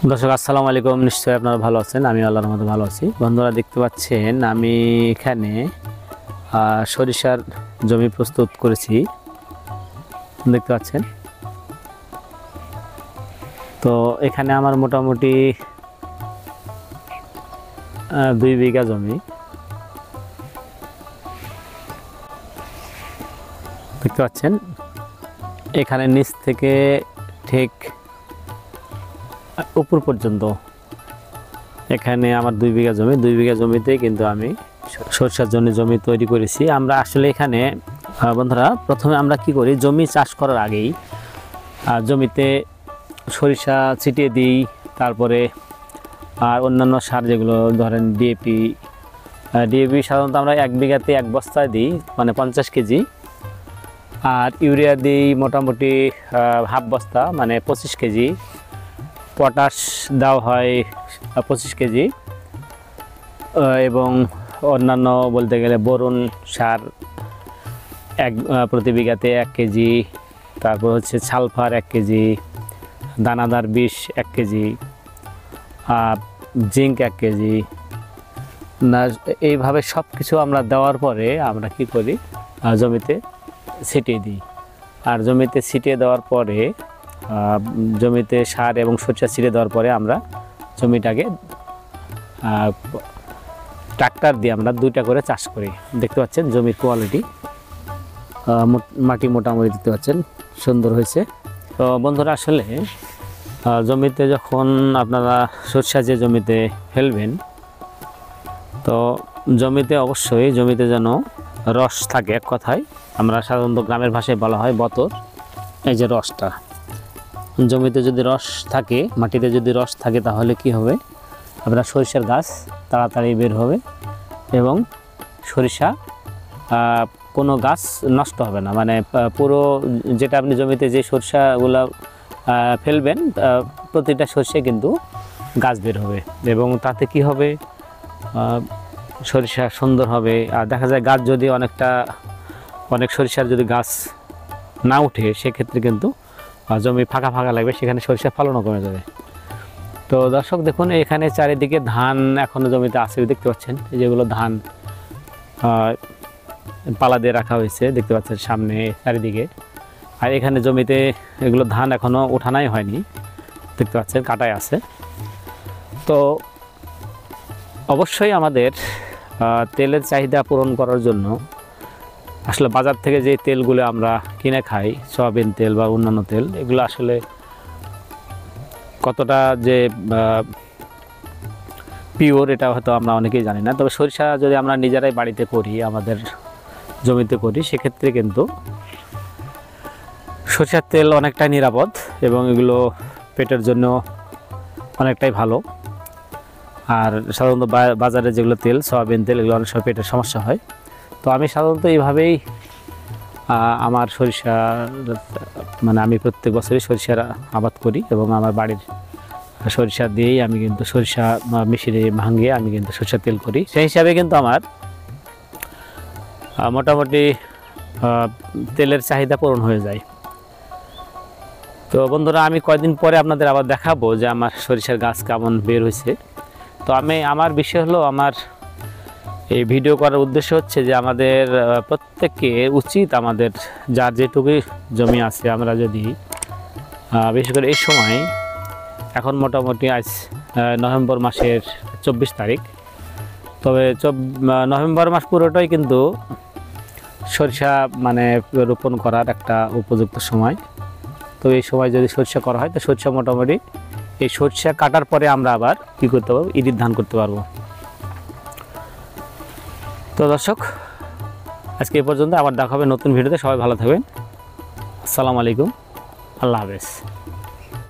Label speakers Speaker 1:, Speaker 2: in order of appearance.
Speaker 1: দর্শক আসসালামু আলাইকুম। নিশ্চয়ই আপনারা ভালো আছেন, আমি আল্লাহর রহমতে ভালো আছি। বন্ধুরা দেখতে পাচ্ছেন আমি এখানে সরিষার জমি প্রস্তুত করেছি, দেখতে পাচ্ছেন। তো এখানে আমার মোটামুটি 2 বিঘা জমি, দেখতে পাচ্ছেন। এখানে নিচ থেকে ঠিক উপর পর্যন্ত এখানে আমার 2 বিঘা জমি, 2 বিঘা জমিতে কিন্তু আমি সরষার জন্য জমি তৈরি করেছি। আমরা আসলে এখানে বন্ধুরা প্রথমে আমরা কি করি, জমি চাষ করার আগেই জমিতে সরিষা ছিটিয়ে দিই। তারপরে আর অন্যান্য সার যেগুলো ধরেন ডিএপি সাধারণত আমরা 1 বিঘাতে 1 বস্তায় দিই, মানে 50 কেজি। আর ইউরিয়া দিই মোটামুটি হাফ বস্তা, মানে 25 কেজি। পটাশ দেওয়া হয় 25 কেজি, এবং অন্যান্য বলতে গেলে বোরন সার প্রতি বিঘাতে 1 কেজি। তারপর হচ্ছে সালফার 1 কেজি, দানাদার বিষ 1 কেজি, জিঙ্ক 1 কেজি। না এইভাবে সব কিছু আমরা দেওয়ার পরে আমরা কি করি, জমিতে ছিটিয়ে দিই। আর জমিতে ছিটিয়ে দেওয়ার পরে জমিতে সার এবং সরিষা ছিটিয়ে দেওয়ার পরে আমরা জমিটাকে ট্রাক্টর দিয়ে আমরা 2টা করে চাষ করি। দেখতে পাচ্ছেন জমির কোয়ালিটি, মাটি মোটামুটি দেখতে পাচ্ছেন সুন্দর হয়েছে। তো বন্ধুরা আসলে জমিতে যখন আপনারা সরিষা যে জমিতে ফেলবেন, তো জমিতে অবশ্যই জমিতে যেন রস থাকে। এক কথায় আমরা সাধারণত গ্রামের ভাষায় বলা হয় বতর। এই যে রসটা, জমিতে যদি রস থাকে, মাটিতে যদি রস থাকে, তাহলে কি হবে, আপনার সরিষার গাছ তাড়াতাড়ি বের হবে এবং সরিষা কোনো গাছ নষ্ট হবে না। মানে পুরো যেটা আপনি জমিতে যে সরিষাগুলো ফেলবেন, প্রতিটা সরিষায় কিন্তু গাছ বের হবে এবং তাতে কি হবে, সরিষা সুন্দর হবে। আর দেখা যায় গাছ যদি অনেক সরিষার যদি গাছ না উঠে, সেক্ষেত্রে কিন্তু জমি ফাঁকা ফাঁকা লাগবে, সেখানে সরিষা ফলনও কমে যাবে। তো দর্শক দেখুন, এখানে চারিদিকে ধান এখনও জমিতে আছে, দেখতে পাচ্ছেন। যেগুলো ধান পালা দিয়ে রাখা হয়েছে, দেখতে পাচ্ছেন সামনে চারিদিকে। আর এখানে জমিতে এগুলো ধান এখনও ওঠানাই হয়নি, দেখতে পাচ্ছেন কাটায় আছে। তো অবশ্যই আমাদের তেলের চাহিদা পূরণ করার জন্য আসলে বাজার থেকে যে তেলগুলো আমরা কিনে খাই, সয়াবিন তেল বা অন্যান্য তেল, এগুলো আসলে কতটা যে পিওর এটা হয়তো আমরা অনেকেই জানি না। তবে সরিষা যদি আমরা নিজেরাই বাড়িতে করি, আমাদের জমিতে করি, সেক্ষেত্রে কিন্তু সরিষার তেল অনেকটাই নিরাপদ এবং এগুলো পেটের জন্য অনেকটাই ভালো। আর সাধারণত বাজারে যেগুলো তেল, সয়াবিন তেল, এগুলো অনেক সময় পেটের সমস্যা হয়। তো আমি সাধারণত এইভাবেই আমার সরিষা, মানে আমি প্রত্যেক বছরই সরিষার আবাদ করি এবং আমার বাড়ির সরিষা দিয়েই আমি কিন্তু সরিষা মেশিনে ভাঙিয়ে আমি কিন্তু সরিষার তেল করি। সেই হিসাবে কিন্তু আমার মোটামুটি তেলের চাহিদা পূরণ হয়ে যায়। তো বন্ধুরা, আমি কয়েকদিন পরে আপনাদের আবার দেখাবো যে আমার সরিষার গাছ কেমন বের হয়েছে। তো আমার বিষয় হলো, আমার এই ভিডিও করার উদ্দেশ্য হচ্ছে যে আমাদের প্রত্যেককে উচিত, আমাদের যার যেটুকুই জমি আছে, আমরা যদি বিশেষ করে এই সময়, এখন মোটামুটি আজ নভেম্বর মাসের 24 তারিখ, তবে নভেম্বর মাস পুরোটাই কিন্তু সরিষা মানে রোপণ করার একটা উপযুক্ত সময়। তো এই সময় যদি সরিষা করা হয়, তো সরিষা মোটামুটি এই সরিষা কাটার পরে আমরা আবার কী করতে পারবো, ইরির ধান করতে পারবো। তো দর্শক, আজকে এই পর্যন্ত, আবার দেখা হবে নতুন ভিডিওতে। সবাই ভালো থাকবেন। আসসালামু আলাইকুম, আল্লাহ হাফেজ।